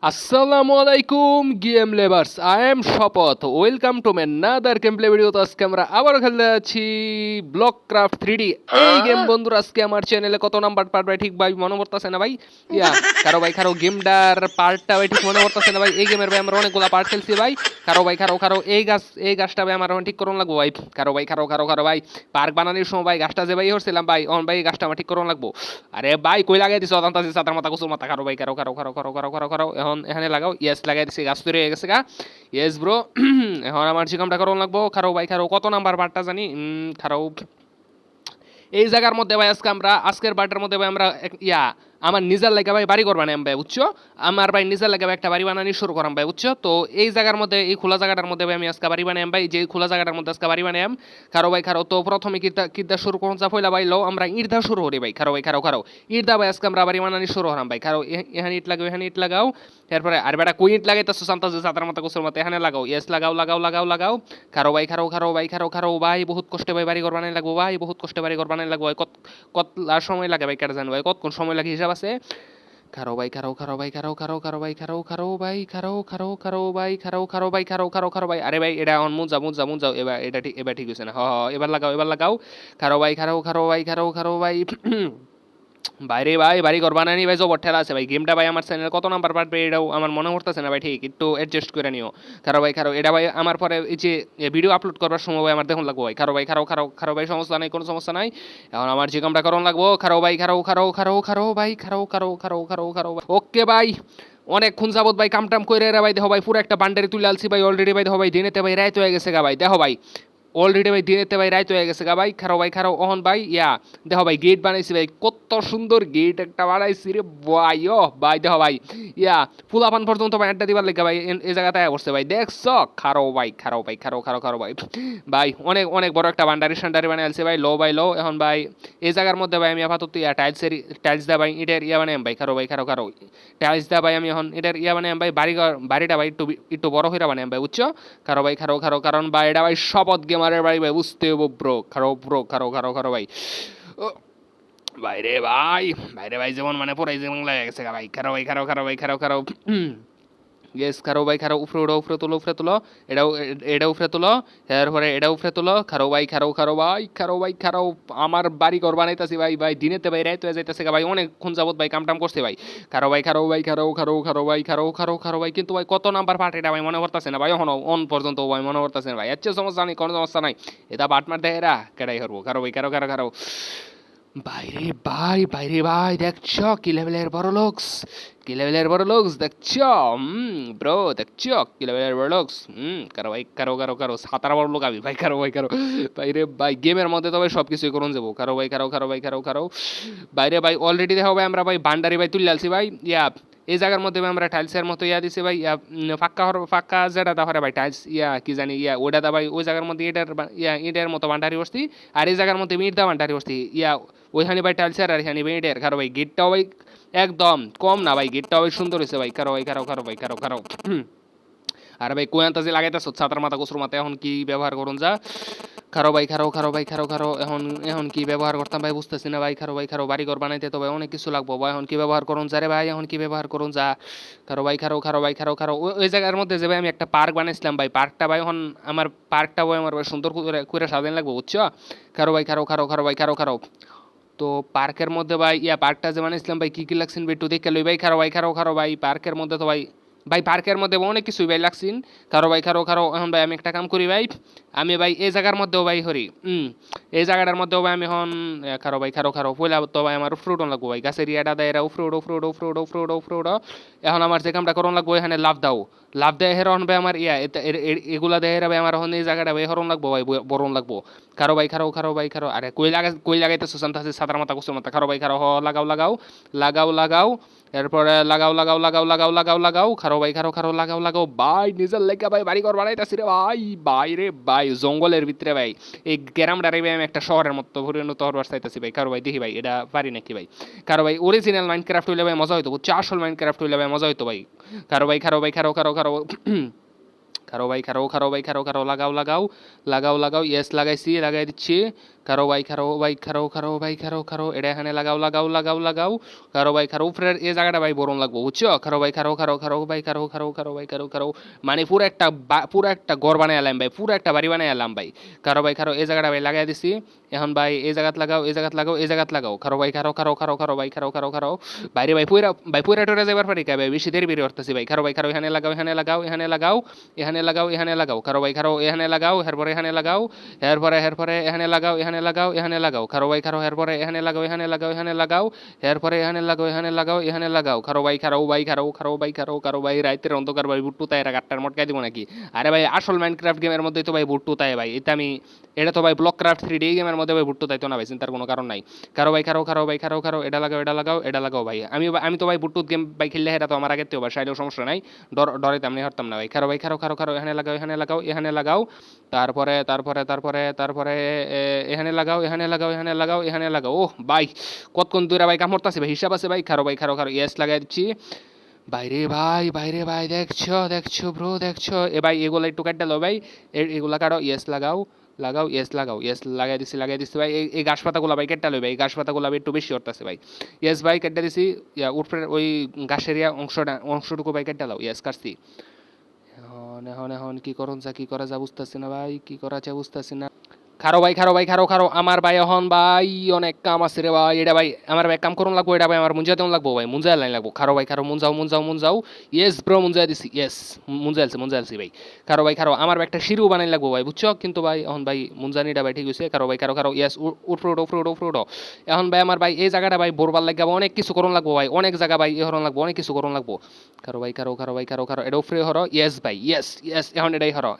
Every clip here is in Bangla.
আসসালামু আলাইকুম গেম লেভার্স, আই এম শপথ। Welcome to my another game play video. তো আজকে আমরা আবারও খেলতে যাচ্ছি ব্লক ক্রাফট 3D। এই গেম বন্ধুরা আজকে আমার চ্যানেলে কত নাম্বার পার্ট ভাই ঠিক ভাই মনে পড়তেছে না ভাই। কারো ভাই কারো গেমটার পার্টটা ভাই ঠিক মনে পড়তেছে না ভাই। এই গেমের ভাই আমরা অনেকগুলো পার্ট খেলছি ভাই। কারো ভাই কারো এই গাছটা ভাই আমার এখন ঠিক করুন লাগবো ভাই। কারো ভাই পার্ক বানানোর সময় ভাই গাছটা যে ভাই হচ্ছিলাম ভাই, অন ভাই এই গাছটা আমার ঠিক করুন লাগবো। আরে ভাই কই লাগাই দিছো অদান্তাজি সাতার মাথা কুসুর মাথা। কারো ভাই কারো এখন এখানে লাগাও। ইয়েস লাগাই দিছি, গাছ তৈরি হয়ে গেছে গা। Yes bro. এখন আমার যে কামটা করুন লাগবো। খারো ভাই খারো কত নাম্বার পার্টটা জানি। খারো এই জায়গার মধ্যে ভাই আজকের পার্টের মধ্যে ভাই আমরা আমার নিজের লাগে ভাই বাড়ি করবানি আমি ভাই, বুঝছো? আমার ভাই নিজের লাগে ভাই একটা বাড়ি বানানি শুরু করাম ভাই, বুঝছো? তো এই জায়গার মধ্যে, এই খোলা জায়গাটার মধ্যে ভাই আমি আজকে বাড়ি বানাইম ভাই। যে খোলা জায়গাটার মধ্যে আজকে বাড়ি বানাইম। খারো ভাই খারো তো প্রথমে কিদ্দা শুরু করুন যা পয়লা ভাই লো আমরা ইটদা শুরু করি ভাই। খারো ভাই খারো ইটদা ভাই আজকে আমরা বাড়ি বানানি শুরু করাম ভাই। খারো এখানে ইট লাগাও এরপরে আর বেটা কুই ইট লাগাইতেছো সান্তাজে সাতার মতো কুসুর মতো এখানে লাগাও। ইয়েস লাগাও। খারো ভাই বহুত কষ্টে ভাই বাড়ি ঘর বানাই লাগবো ভাই, বহুত কষ্টে বাড়ি ঘর বানাই লাগবো ভাই। কত সময় লাগে ভাই কেটে জানো ভাই, কতক্ষণ সময় লাগে হিসাব আছে। খারো ভাই আরে ভাই এটা অন মুন যাও এবার ঠিক হয়েছে না। এবার লাগাও। খারো ভাই বাইরে ভাই বাড়ি ঘর বানানি ভাই জবর ঠেলা আছে ভাই। গেমটা ভাই আমার চ্যানেল কত নাম্বার পারবে এটাও আমার মনে পড়তেছে না ভাই, ঠিক একটু অ্যাডজাস্ট করে নিও। খারো এটা ভাই আমার পরে এই যে ভিডিও আপলোড করবার সময় ভাই আমার দেখুন লাগবো ভাই। খারো ভাই সমস্যা নাই, কোনো সমস্যা নাই। এখন আমার যে কামটা করন লাগবো। খারো ভাই ওকে ভাই। অনেকক্ষণ যাবত ভাই কামটাম করে রে ভাই। দেখো ভাই পুরো একটা বান্ডারি তুলে আলছি ভাই অলরেডি ভাই। দেখো ভাই দিনেতে ভাই রাইত হয়ে গেছে গা ভাই। দেখো ভাই অলরেডি ভাই দিনেতে ভাই রাইত হয়ে গেছে গা ভাই। খারো অহন ভাই দেখো ভাই গেট বানাইছি ভাই, কত সুন্দর গেট একটা বানাইছি রে ভাই। ও ভাই দেখো ভাই ফুলাপান পর্যন্ত ভাই আড্ডা দিবার লেগে ভাই এই জায়গাতে বসছে ভাই, দেখছ? খারো ভাই ভাই অনেক অনেক বড় একটা সান্ডারি বানাই আলছে ভাই। লো এখন ভাই এই জায়গার মধ্যে ভাই আমি আপাতত টাইলস দা ভাই ইটের বানাই ভাই। খারো টাইলস দা ভাই আমি এখন এটার বানাই ভাই। বাড়িটা ভাই একটু বড় হইরা বানাই ভাই, বুঝছো? খারো ভাই কারণ ভাই এটা ভাই শপথ গেমারের বাড়ি ভাই, বুঝতে হবো ব্রো। খারো ভাই ও বাইরে ভাই যেমন মানে পুরাই যেমন লাগে গেছে ভাই। খারো গেস উপরে তুলো এটা উপরে তুলো। এরপরে এটা উপরে তুলো। খারো আমার বাড়ি ঘর বানাইতাছি ভাই দিনেতে ভাই রাইত হয়ে যাইতাছে ভাই। অনেকক্ষণ যাবত ভাই কাম করছে ভাই। খারো ভাই কিন্তু ভাই কত নাম্বার পার্ট এটা ভাই মনে করতেছে না ভাই। এখন অন পর্যন্ত ভাই মনে করতেছে না ভাই। আচ্ছা সমস্যা নেই, কোনো সমস্যা নাই। এটা বাট মার দেয় এরা কেটাই করবো। খারো বাইরে ভাই দেখছো কি লেভেলের বড় লোকস দেখছো ব্রো, দেখছো কি লেভেলের বড় লোকস। কারো সাতারা বড় লোক আমি ভাই। বাইরে ভাই গেমের মধ্যে তো ভাই সব কিছুই করুন যাবো। কারো বাইরে ভাই অলরেডি দেখো ভাই আমরা ভাই বান্ডারি ভাই তুলে আলছি ভাই। এই জায়গার মধ্যে আমরা টাইলসের মতো দিছি ভাই। ফাঁকা যেটা তাহলে ভাই টাইলস কি জানি ওটা দা ভাই ওই জায়গার মধ্যে ইটের মতো বান্ডারি বসতি। আর এই জায়গার মধ্যে ইট দা বান্ডারি বসতি ওইখানে ভাই টাইলসের আর এখানে ইটের। খারো ভাই গেটটাও ভাই একদম কম না ভাই, গেটটাও ভাই সুন্দর হয়েছে ভাই। খারো আর ভাই কোয়ান্তাজি লাগাইতেছ ছাতার মাথা কুসুর মাথা। এখন কি ব্যবহার করুন যা। খারো এখন কি ব্যবহার করতাম ভাই বুঝতেছি না ভাই। খারো বাড়িঘর বানাইতে তো ভাই অনেক কিছু লাগবো ভাই। এখন কি ব্যবহার করুন যা রে ভাই, এখন কি ব্যবহার করুন যা। খারো ওই জায়গার মধ্যে যে ভাই আমি একটা পার্ক বানাইছিলাম ভাই, পার্কটা ভাই এখন আমার পার্কটা ভাই আমার ভাই সুন্দর করে সাজানো লাগবো, বুঝছো? খারো তো পার্কের মধ্যে ভাই পার্কটা যে বানাইছিলাম ভাই কি লাগছেন ভাই একটু দেখে লই ভাই। খারো ভাই পার্কের মধ্যে তো ভাই পার্কের মধ্যে অনেক কিছুই ভাই লাগছিন। খারো এখন ভাই আমি একটা কাম করি ভাই। আমি ভাই এই জায়গার মধ্যেও ভাই হরি এই জায়গাটার মধ্যেও ভাই আমি এখন খারো পয়লা তো ভাই আমার ফ্রুট লাগবো ভাই। গাছের দেয় এরা উফরুট। এখন আমার যে কামটা করন লাগবো এখানে লাভ দেয় হেরন ভাই আমার এগুলা দেয় হেরা ভাই আমার এখন এই জায়গাটা ভাই হরণ লাগবো ভাই, বরণ লাগবো। খারো আরে কই লাগাইতে সুশান্ত আছে সাতার মাথা কুসুর মাথা। খারো লাগাও এরপরে লাগাও। খারো লাগাও ভাই নিজের লেগা ভাই বাড়ি ঘর বানাইতাছি রে ভাই জঙ্গলের ভিতরে ভাই। এই গ্রামটারে ভাই আমি একটা শহরের মতো পরিণত হওয়ার চাইতেছি ভাই। খারো ভাই দেখি ভাই এটা পারি নাকি ভাই। খারো ভাই অরিজিনাল মাইনক্রাফট হইলে ভাই মজা হইতো, আসল মাইনক্রাফট হইলে ভাই মজা হইতো ভাই। খারো খারো ভাই খারো খারো ভাই খারো খারো লাগাও লাগাও লাগাও লাগাও ইয়েস লাগাইছি লাগাই দিচ্ছি খারো ভাই খারো ভাই খারো খারো ভাই খারো খারো এটা এখানে লাগাও লাগাও লাগাও লাগাও খারো ভাই খারো উপরের এই জায়গাটা ভাই বরণ লাগবো বুঝছো খারো ভাই খারো খারো খারো ভাই খারো খারো খারো ভাই খারো খারো মানে পুরো একটা ঘর বানাই এলাম ভাই পুরো একটা বাড়ি বানাই এলাম ভাই খারো ভাই খারো এই জায়গাটা ভাই লাগাই দিছি এখন ভাই এই জায়গাত লাগাও এই জায়গাত লাগাও এই জায়গাত লাগাও খারো ভাই খারো খারো খারো খারো ভাই খারো খারো খারো বাইরে ভাই পুরা টোরা যাবার পারি ভাই বেশি দেরি বেরিয়ে উঠতেছি ভাই খারো ভাই খারো এখানে লাগাও এখানে লাগাও এখানে লাগাও এখানে লাগাও এখানে লাগাও খারো ভাই খারো এখানে লাগাও এরপরে এখানে লাগাও এরপরে এখানে লাগাও এখানে লাগাও এখানে লাগাও খারো ভাই খারো এরপরে এখানে লাগাও এখানে লাগাও এখানে লাগাও এরপরে এখানে লাগাও এখানে লাগাও এখানে লাগাও খারো ভাই খারো ভাই খারো খারো ভাই খারো খারো ভাই রাইতের অন্ধকার ভাই বুট্টু তাই এরা গাট্টার মটকাই দিব নাকি আরে ভাই আসল মাইনক্রাফট গেমের মধ্যে তো ভাই বুট্টু তাই ভাই এটা তো ভাই ব্লক ক্রাফট 3D গেমের মধ্যে ভাই বুট্টু তাই তো না ভাই চিন্তার কোনো কারণ নাই খারো ভাই খারো খারো ভাই খারো খারো এটা লাগাও এটা লাগাও এটা লাগাও ভাই আমি তো ভাই বুট্টুত গেম ভাই খেললে এটা তো আমার আগে তো ভাই সাইলেও সমস্যা নাই ডরাইতাম না হরতাম না ভাই খারো ভাই খারো খারো খারো এখানে লাগাও এখানে লাগাও এখানে লাগাও তারপরে এখানে লাগাও এখানে লাগাও এখানে লাগাও এখানে লাগাও ওহ ভাই কতক্ষণ দূরে ভাই কাম হরতাছে ভাই হিসাব আছে ভাই খারো ভাই খারো খারো ইয়েস লাগাই দিচ্ছি বাইরে ভাই দেখছো ব্রো দেখছো এ ভাই এগুলো একটু কাটতে লো ভাই এগুলা কাটো ইয়েস লাগাও লাগাও ইয়েস লাগাই দিছি ভাই এই গাছ পাতাগুলো ভাই কেটে লো ভাই গাছ পাতাগুলো ভাই একটু বেশি হরতাছে ভাই ইয়েস ভাই কেটে দিছি উপরের ওই গাছের অংশটুকু ভাই কেটে লাও ইয়েস কাটছি এখন কি করা যা বুঝতেছি না ভাই কি করা যা বুঝতেছি না খারো ভাই খারো ভাই খারো খারো আমার ভাই এখন ভাই অনেক কাম আছে রে ভাই এটা ভাই আমার ভাই কাম করুন লাগবো এটা ভাই আমার মুঞ্জা দেন লাগবো ভাই মুঞ্জা লাইন লাগবো খারো ভাই খারো মুঞ্জাও ইয়েস ব্রো মুঞ্জা দিছি ইয়েস মুঞ্জালছি ভাই খারো ভাই খারো আমার ভাই একটা সিঁড়িও বানাই লাগবো ভাই বুঝছো কিন্তু ভাই এখন ভাই মুঞ্জানিটা ভাই ঠিক হয়েছে খারো ভাই খারো খারো ইয়েস উঠফ্রুট এখন ভাই আমার ভাই এই জায়গাটা ভাই বোরবার লাগবে অনেক কিছু করুন লাগবো ভাই অনেক জায়গা ভাই হরণ লাগবো অনেক কিছু করুন লাগবো খারো ভাই খারো এটা উফরে হরো ইয়েস ভাই ইয়েস এখন এটাই হরো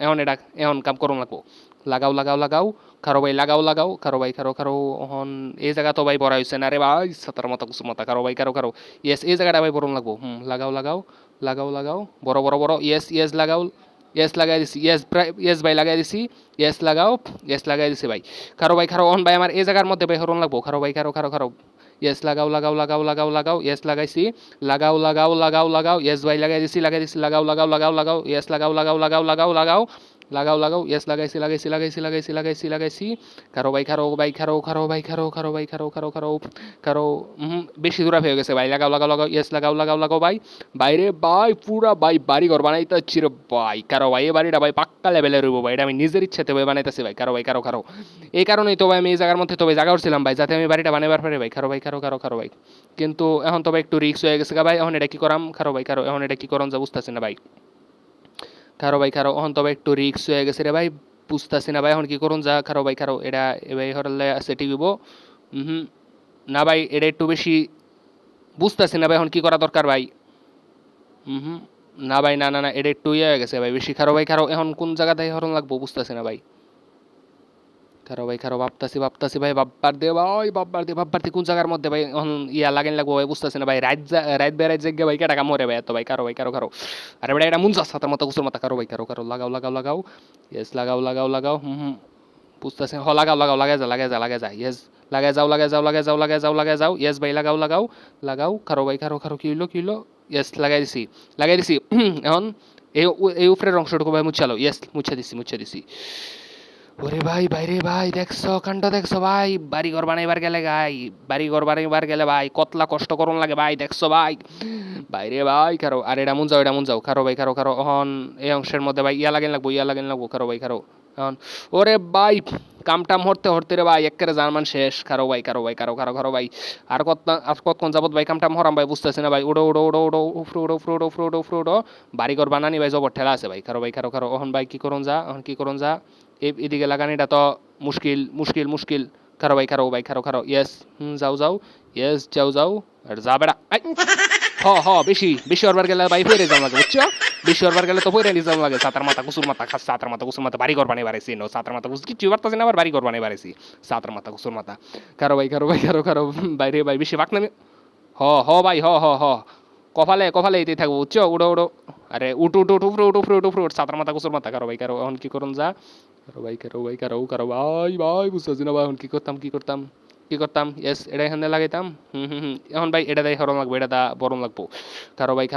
এখন কাম করুন লাগবো লাগাও খারো ভাই লাগাও খারো ভাই খারো হন এই জায়গা তো ভাই বড় হয়েছে না রে ভাই সাতার মতো কিছু মতো খারো ভাই খারো ইয়েস এই জায়গাটা ভাই বড় লাগবো লাগাও বড় ইয়েস লাগাও ইয়েস লাগাই দিছি ইয়েস ভাই লাগাই দিছি ইয়েস লাগাই দিছি ভাই খারো ভাই খারো হন ভাই আমার এই জায়গার মধ্যে ভাই হরণ লাগবো খারো ভাই খারো ইয়েস লাগাও ইয়েস লাগাইছি লাগাও ইয়েস ভাই লাগাই দিছি লাগাও ইয়েস লাগাও ইয়েস লাগাইছি খারো ভাই খারো বেশি দূরা হয়ে গেছে ভাই লাগাও ইয়েস লাগাও ভাই বাইরে ভাই পুরা ভাই বাড়ি ঘর বানাইতে হচ্ছে রে ভাই কারো ভাই এই বাড়িটা ভাই পাক্কা লেভেলে রইব ভাই এটা আমি নিজের ইচ্ছাতে ভাই বানাইতেছি ভাই কারো এই কারণেই তো ভাই আমি এই জায়গার মধ্যে তো ভাই জায়গা উঠছিলাম ভাই যাতে আমি বাড়িটা বানাইবার পারি ভাই খারো ভাই কিন্তু এখন তো ভাই একটু রিস্ক হয়ে গেছে ভাই এখন এটা কি করাম খারো ভাই এখন এটা কি করন যা বুঝতেছি না ভাই খারো এখন তবে একটু রিক্স হয়ে গেছে রে ভাই বুঝতেছি না ভাই এখন কি করুন যা খারো ভাই এটা এবার হরলে সেটি দিব না ভাই এটা একটু বেশি বুঝতেছি না ভাই এখন কি করা দরকার ভাই না ভাই না এটা একটু ইয়ে হয়ে গেছে ভাই বেশি খারো এখন কোন জায়গাতে হরণ লাগবো বুঝতেছি না ভাই খারো ভাবতাছি ভাই বাব্বার দে কোন জায়গার মধ্যে ভাই ইয়া লাগাইন লাগবো ভাই বুঝতেছি না ভাই রাত বেড়াই জায়গা ভাই কেটা কামড়ে ভাই এত ভাই কারো আরে ভাই এটা মুঞ্জা সাতার মতো কুসুর মতো কারো লাগাও ইয়েস লাগাও বুঝতেছি লাগাই যা ইয়েস লাগাই যাও ইয়েস ভাই লাগাও খারো কি হইলো ইয়েস লাগাই দিছি এখন এই উপরের অংশটুকু ভাই মুছালো ইয়েস মুছে দিছি ওরে ভাই বাইরে ভাই কাণ্ড দেখছো ভাই বাড়িঘর বানাইবার গেলে ভাই কতলা কষ্ট করুন লাগে ভাই দেখছো ভাই বাইরে ভাই খারো আর এটা মুন যাও খারো এখন এই অংশের মধ্যে ভাই ইয়া লাগেন লাগবো খারো এখন ওরে ভাই কামটাম হরতে রে ভাই একেবারে জার্মান শেষ খারো ভাই আর কতক্ষণ যাবত ভাই কামটাম হরাম ভাই বুঝতেছি না ভাই উড়ো বাড়িঘর বানানি ভাই জবর ঠেলা আছে ভাই খারো এখন ভাই কি করুন যা এদিকে লাগানিটা তো মুশকিল খারো ভাই ইয়েস যাও ইয়েস যাও আর যা বেড়া বেশি ওরবার গেলে ভাই ফেরে যাওয়া লাগে বুঝছো বেশি ওরবার গেলে তো ফেরে নিয়ে যাওয়া লাগে সাতার মাথা কুসুর মাথা বাড়ি ঘর বানাই বাড়াইছি সাতার মাথা কুসুর কিছু পারতাছি না আবার বাড়ি ঘর বানাই বাড়াইছি সাতার মাথা কুসুর মাথা খারো ভাই বাইরে ভাই বেশি বাক নামে ভাই কপালে এতেই থাকবো বুঝছো উড়ো আরে উঠু সাতার মাথা কুসুর মাথা খারো ভাই এখন কি করুন যা খারো ভাই বুঝতেছি না ভাই এখন কি করতাম ইয়েস এটা এখানে লাগাইতাম এখন ভাই এটা দেয় হরণ লাগবো এটা দা বরণ লাগবো খারো ভাই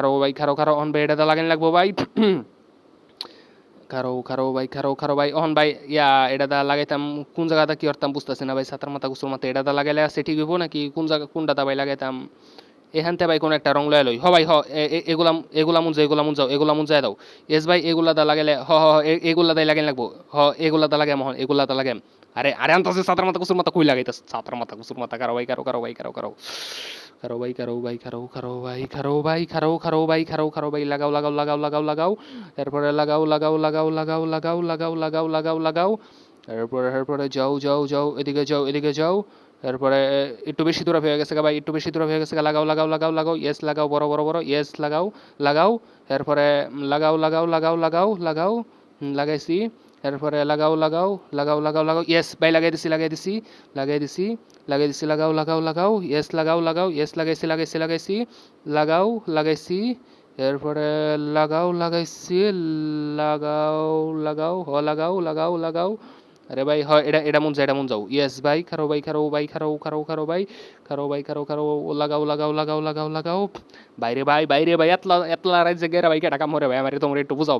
এখন ভাই এটা দা লাগাইন লাগবো ভাই খারো খারো ভাই খারো খারো ভাই অহন ভাই ইয়া এটা দা লাগাইতাম কোন জায়গাটা কি করতাম বুঝতেছি না ভাই ছাতার মাথা কুসুর মাথা এটা দা লাগাইলে আছে ঠিক হইব নাকি কোন জায়গা কোনটা দা ভাই লাগাইতাম এখানতে ভাই কোন একটা রং লয় লই হ ভাই হ এগুলা এগুলা মুন যাও এগুলা মুন যাও এগুলা মুন যাই দাও এস ভাই এগুলা দা লাগাইলে হ হ এগুলা দাই লাগাই লাগবো হ এগুলা দা লাগাই মহন এগুলা দা লাগাই আরে আরে আনতাছে ছাতার মাথা কুসুর মাথা কই লাগাইতাছ ছাতার মাথা কুসুর মাথা কারো ভাই কারো কারো ভাই কারো কারো খারো ভাই খারো ভাই খারো খারো ভাই খারো ভাই খারো খারো ভাই খারো খারো ভাই লাগাও লাগাও লাগাও লাগাও লাগাও এরপরে লাগাও লাগাও লাগাও লাগাও লাগাও লাগাও লাগাও লাগাও লাগাও এরপরে এরপরে যাও যাও যাও এদিকে যাও এদিকে যাও এরপরে একটু বেশি দূরে হয়ে গেছে ভাই একটু বেশি দূরে হয়ে গেছে লাগাও লাগাও লাগাও লাগাও ইয়েস লাগাও বড় বড় বড় ইয়েস লাগাও লাগাও এরপরে লাগাও লাগাও লাগাও লাগাও লাগাও লাগাইছি এরপরে লাগাও লাগাও লাগাও লাগাও লাগাও ইয়েস ভাই লাগাই দিছি লাগাই দিছি লাগাই দিছি লাগাই দিছি লাগাও লাগাও লাগাও ইয়েস লাগাও লাগাও ইয়েস লাগাইছি লাগাইছি লাগাইছি লাগাও লাগাইছি এরপরে লাগাও লাগাইছি লাগাও লাগাও হ লাগাও লাগাও লাগাও আরে ভাই হয় এটা মন যায় এটা মন যাও ইয়েস ভাই খারো ভাই খারো ভাই খারো খারো খারো ভাই খারো ভাই খারো খারো লাগাও লাগাও লাগাও লাগাও লাগাও বাইরে ভাই এতলা এতলা রাজ্যে গেরা ভাই কেটা কাম হরে ভাই আমারে তোমরা একটু বুঝাও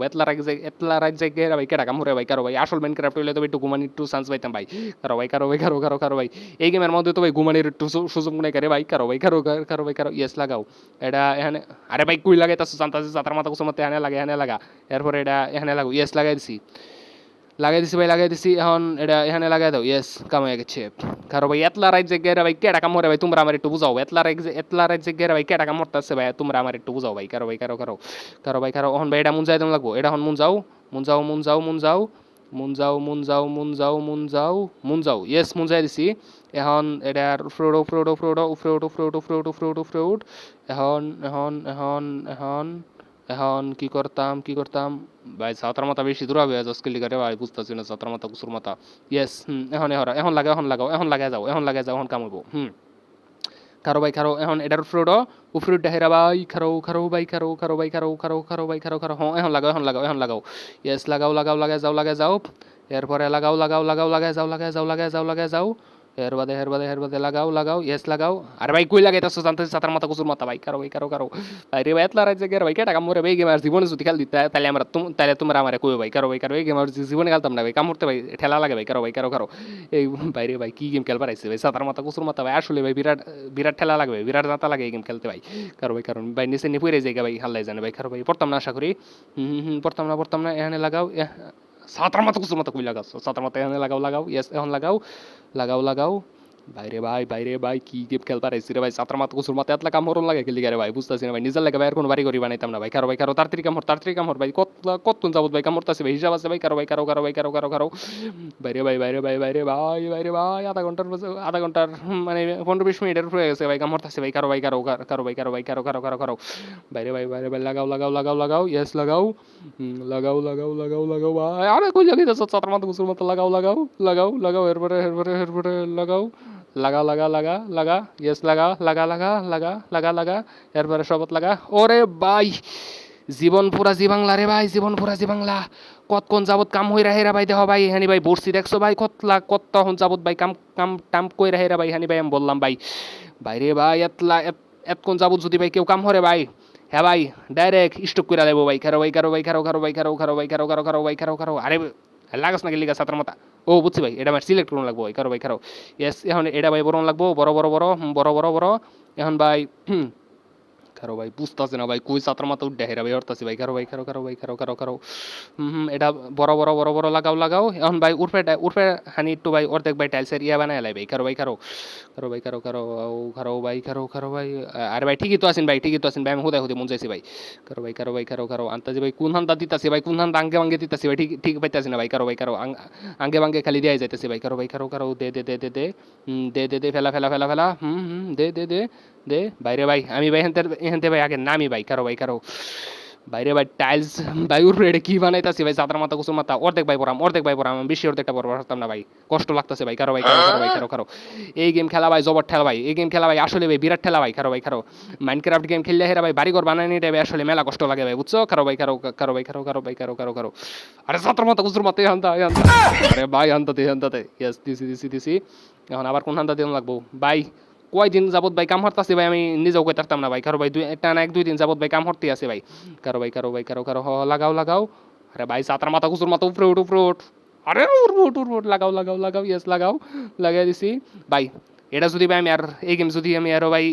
এতলা রাজ্যে গেরা ভাই কেটা কাম হরে ভাই কারো ভাই আসল মাইনক্রাফট হইলে তো একটু ঘুমানি একটু চান্স পাইতাম ভাই কারো ভাই কারো ভাই কারো কারো কারো ভাই এই গেমের মধ্যে তো ভাই ঘুমানির একটু সুযোগ নাই করে ভাই কারো ভাই কারো কারো ভাই কারো ইয়েস লাগাও এটা এখানে আরে ভাই কুই লাগাইতাছ জানতাছিস জাতার মাথা কুসুমতে এখানে লাগে এখানে লাগা এরপরে এটা এখানে লাগো ইয়েস লাগাই দিছি ভাই লাগাই দিছি এখন এটা এখানে লাগাই দাও ইয়েস কাম হয়ে গেছে কারো ভাই এতলা রাজ্যে গেরা ভাই কেটা কাম হরে ভাই তোমরা আমার একটু বুঝাও এতলা রাজ্যে গেরা ভাই কেটা কাম হরতাছে ভাই তোমরা আমার একটু বুঝাও ভাই কারো ভাই কারো কারো কারো ভাই কারো এখন ভাই এটা মুন যাই দেন লাগবো এটা এখন মুন যাও মুন যাও মুন যাও মুন যাও মুন যাও মুন যাও মুন যাও মুন যাও মুন যাও ইয়েস মুন যাই দিছি এখন এটা ফ্রোডো ফ্রোডো ফ্রোডো ফ্রোডো ফ্রোডো ফ্রোডো ফ্রোডো ফ্রোড এখন এখন এখন এখন এখন কি করতাম ভাই ছাতার মাথা বেশি দূর হবে আজকে লিগারে ভাই বুঝতেছি না ছাতার মাথা কুসুর মাথা ইয়েস এখন লাগাও এখন লাগাই যাও এখন কাম হইব খারো ভাই খারো এখন এটার উফরুট হেরা ভাই খারো খারো ভাই খারো খারো ভাই খারো খারো খারো ভাই খারো খারো হ্যাঁ এখন লাগাও ইয়েস লাগাও লাগাও লাগাই যাও এরপরে লাগাও লাগাও লাগাও লাগাই যাও এর বাদে লাগাও ইয়েস লাগাও আরে ভাই কই লাগাইতাছো জানতেছি ছাতার মাথা কুসুর মাথা ভাই কারো কারো ভাই রে ভাই এতলা রাজ্যে গের ভাই কেটা কাম করে ভাই গেমার জীবনে যদি খেল দিতে তাহলে তোমরা আমারে কই ভাই কারো এই গেমার জীবনে খেলতাম না ভাই কাম করতে ভাই ঠেলা লাগে ভাই কারো এই ভাই রে ভাই কি গেম খেলবার আইছে ভাই ছাতার মাথা কুসুর মাথা ভাই আসলে ভাই বিরাট বিরাট ঠেলা লাগবে বিরাট জাতা লাগে এই গেম খেলতে ভাই কারণ ভাই নিচে নি পড়ে যায়গা ভাই হাল্লাই জানে ভাই কারো ভাই পড়তাম না আশা করি পড়তাম না এখানে লাগাও ছাতার মাথা কুসুর মাথা কই লাগাচ্ছ ছাতার মাথা এখানে লাগাও ইয়েস এখন লাগাও বাইরে ভাই কি গেম খেলবার আইছি রে ভাই ছাতার মাথা কুসুর মাথা এতলা কাম হরন লাগে খেলি রে ভাই বুঝতাছি না ভাই নিজের লাগে ভাই আর কোনো বাড়ি করি বানাইতাম না ভাই কারো তাড়াতাড়ি কাম হর ভাই কত যাবত ভাই কাম হরতাছে ভাই হিসাব আছে ভাই কারো বাইরে ভাই আধা ঘন্টার মানে 15-20 মিনিটের হয়ে গেছে ভাই কাম হরতাছে ভাই কারো বাইরে ভাই লাগাও ইয়েস লাগাও ভাই আরে কই লাগাইতাছ ছাতার মাথা কুসুর মাথা লাগাও এরপরে লাগা ইয়েস লাগা এরপরে শপথ লাগা ওরে ভাই জীবন পুরা জীবাংলা রে ভাই জীবাংলা কতক্ষণ যাবত কাম হই রাহেরা ভাই দেহ ভাই হানি ভাই বসছি দেখছো ভাই কতক্ষণ যাবত ভাই কাম কই রাহেরা ভাই হানি ভাই আমি বললাম ভাই বাইরে ভাই এতক্ষণ যাবত যদি ভাই কেউ কাম হরে ভাই হ্যাঁ ভাই ডাইরেক্ট স্টক করে দেবো ভাই খারো আরে লাগাস না গেলি ছাতার মাথা ও বুঝছি ভাই এটা আমার সিলেক্ট করুন লাগবো ভাই খারো ইয়েস এখন এটা ভাই বরং লাগবো বড় এখন ভাই কারো ভাই বুঝতেছে না ভাই কই ছাতার মাথা উঠে হেরা ভাই অর্থাছি ভাই কারো এটা বড় লাগাও এখন ভাই উর্ফে হানি একটু ভাই অর্ধেক ভাই টাইলসের ইয়া বানায় লাই ভাই কারো ভাই ভাই আরে ভাই ঠিকই তো আছেন ভাই আমি হুদে মন চাইছি ভাই কারো আন্তাজি ভাই কোন হান্তা দিতাছি ভাই কোন হান্তা আঙ্গে ভাঙ্গে দিতাছি ভাই ঠিক পাইতাছি না ভাই কারো আঙ্গে ভাঙ্গে খালি দেয়াই যাইতেছি ভাই কারো দে ফেলা দে বাইরে ভাই আমি ভাই এখানতে ভাই আগে নামি ভাই কারো বাইরে ভাই টাইলস ভাই উড়ে কি বানাইতাছি ভাই ছাতার মাথা কুসুর মাথা অর্ধেক ভাই পড়াম বেশি অর্ধেকটা পারতাম না ভাই কষ্ট লাগতেছে ভাই কারো এই গেম খেলা ভাই জবর ঠেলা ভাই এই গেম খেলা ভাই আসলে ভাই বিরাট ঠেলা ভাই কারো মাইনক্রাফট গেম খেললে হেরা ভাই বাড়িঘর বানানিটা ভাই আসলে মেলা কষ্ট লাগে ভাই বুঝছো কারো আরে ছাতার মাথা কুসুর মাথা আরে ভাই হান্তাতে ইয়েস দিছি এখন আবার কোন হান্তা দিন লাগবো ভাই কয়দিন যাবত ভাই কাম হরতাছি ভাই আমি নিজেও কই থাকতাম না ভাই কারো ভাই টানা 1-2 দিন যাবত ভাই কাম হরতে আছে ভাই কারো লাগাও আরে ভাই সাতার মাথা কুসুর মাথা উপরে উঠ উপরে উঠ। আরে উঠ লাগাও লাগাও লাগাও ইয়েস লাগাও, লাগাই দিছি ভাই। এটা যদি ভাই আমি আর এই গেম যদি আমি আরো ভাই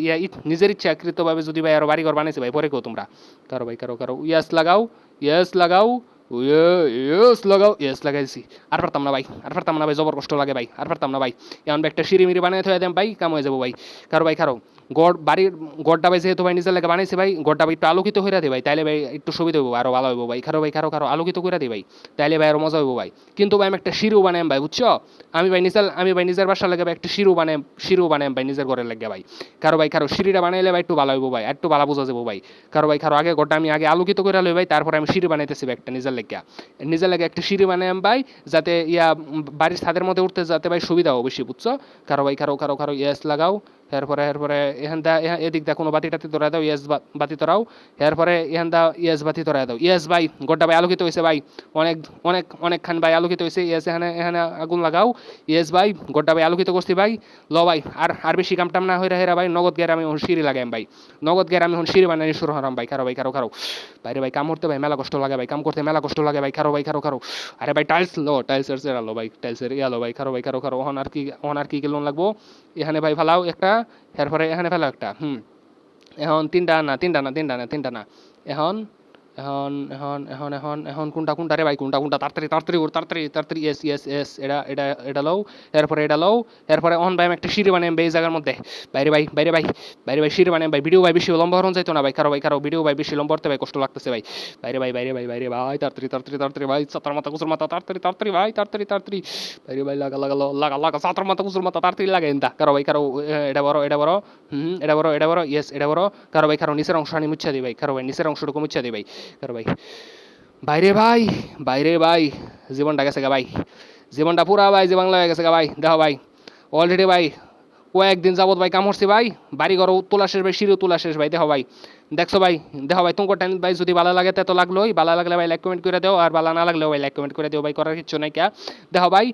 নিজের ইচ্ছাকৃতভাবে যদি ভাই আরো বাড়িঘর বানাইছি ভাই পরে কেউ তোমরা কারো ভাই কারো ইয়েস লাগাও, ইয়েস লাগাও, ইয়েস লাগাও, ইয়েস লাগাইছি। আর পারতাম না ভাই, আর পারতাম না ভাই, জবর কষ্ট লাগে ভাই, আর পারতাম না ভাই। এখন ভাই একটা সিঁড়ি মিড়ি বানিয়ে থয়ে দেন ভাই, কাম হয়ে যাবো ভাই। কারো ভাই কারো গড় বাড়ির গড়টা ভাই যেহেতু ভাই নিজের লেগে বানাইছে ভাই, গড়টা ভাই একটু আলোকিত হয়ে দেয় ভাই, তাইলে ভাই একটু সুবিধা হইব, আরো ভালো হইব ভাই। কারো আলোকিত করে দিই ভাই, তাইলে ভাই আরো মজা হইব ভাই। কিন্তু ভাই আমি একটা সিঁড়িও বানাইম ভাই, বুঝছো? আমি ভাই নিজের বাসার লাগে ভাই একটা সিঁড়িও বানাইম ভাই নিজের ঘরের লাগে ভাই। কারো সিঁড়িটা বানাইলে ভাই একটু ভালো হইব ভাই, একটু ভালো বোঝা যাবো ভাই। কারো আগে গড়টা আমি আগে আলোকিত করে লই ভাই, তারপরে আমি সিঁড়ি বানাইতেছি ভাই একটা নিজের লাগে একটা সিঁড়ি বানাইম ভাই, যাতে বাড়ির ছাদের মধ্যে উঠতে যাতে ভাই সুবিধা হবে বেশি, বুঝছো? কারো ইয়েস লাগাও। এরপরে এদিক দা কোনো বাতি টাতি তোরা দাও, ইয়েস বাতি তোরাও। এরপরে দা ইয়েস বাতি তোরা দাও, ইয়েস ভাই গোটা ভাই আলোকিত হয়েছে ভাই, অনেক অনেকখান ভাই আলোকিত হয়েছে। ইয়েস এখানে আগুন লাগাও, ইয়েস ভাই গোটা ভাই আলোকিত করছি ভাই। ল ভাই আর বেশি কাম টাম না হয়ে হেরা ভাই, নগদ গের আমি সিঁড়ি লাগাইম ভাই, নগদ গের আমি সিঁড়ি বানানি শুরু হলাম ভাই। কারো বাইরে ভাই কাম করতে ভাই মেলা কষ্ট লাগে ভাই, কাম করতে মেলা কষ্ট লাগে ভাই। কারো আরে ভাই টাইলসের আলো ভাই, টাইলসের আলো ভাই। কারো ওহন আর কি লোন লাগবো এখানে ভাই ফালাও একটা, এরপরে এখানে ফেলাও একটা। এখন তিনটা না এখন এখন এখন এখন এখন এখন কোনটা রে ভাই, কোনটা তাড়াতাড়ি এস এটা লও। এরপরে এটা লও, এরপরে অন ভাই আমি একটা সিঁড়ি বানাই এই জায়গার মধ্যে। বাইরে ভাই সিঁড়ি বানাই ভাই। ভিডিও ভাই বেশি লম্বা হরণ যাইতো না ভাই, কারো ভিডিও ভাই বেশি লম্বা হতে ভাই কষ্ট লাগতেছে ভাই। বাইরে ভাই তাড়াতাড়ি ভাই, সাতার মাথা কুসুর মাথা তাড়াতাড়ি ভাই, তাড়াতাড়ি বাইরে ভাই লাগা সাতার মাথা কুসুর মাথা তাড়াতাড়ি লাগে এনতা। কারো এটা বড় এটা বড় ইয়েস এটা বড়। কারো নিচের অংশ আনি মুচ্ছা দিই ভাই, কারো ভাই নিচের অংশটুকু মুচ্ছা দিই ভাই। কারো ভাই বাইরে ভাই জীবনটা গেছে গা ভাই, জীবনটা পুরা ভাই জীবন লাগে গেছে গা ভাই। দেখো ভাই অলরেডি ভাই কয়েকদিন যাবত ভাই কাম করছি ভাই, বাড়ি ঘর তোলা শেষ ভাই, সিঁড়ি তোলা শেষ ভাই। দেখো ভাই তোমার টাইম ভাই যদি ভালো লাগে তো লাগলোই, ভালো লাগলে ভাই লাইক কমেন্ট করে দাও, আর ভালো না লাগলেও ভাই লাইক কমেন্ট করে দিও ভাই, করার কিছু নাই কে। দেখো ভাই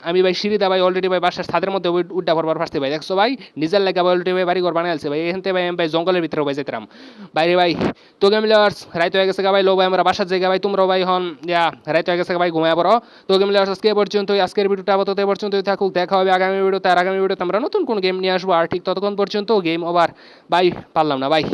আমি ভাই সিঁড়িতে ভাই অলরেডি ভাই বাসার ছাদের মধ্যে উড্ডা পড়বার পারছি ভাই, দেখছো ভাই নিজের লাগে ভাই অলরেডি ভাই বাড়ি ঘর বানাইছে ভাই। এখান থেকে ভাই আমি ভাই জঙ্গলের ভিতরে ভাই যেতাম বাইরে ভাই। তো গেম লেয়ার্স রাইত হয়ে গেছে ভাই, লো ভাই আমরা বাসার জায়গা ভাই, তোমরাও ভাই হন রাইত হয়ে গেছে ভাই, ঘুমায় পড়ো। তো গেম লেয়ার্স আজকে পর্যন্ত, আজকের ভিডিওটা আপাতত পর্যন্তই থাকুক, দেখা হবে আগামী ভিডিওতে। আর আগামী ভিডিওতে আমরা নতুন কোন গেম নিয়ে আসবো, আর ঠিক ততক্ষণ পর্যন্ত গেম ওভার, বাই। পারলাম না ভাই।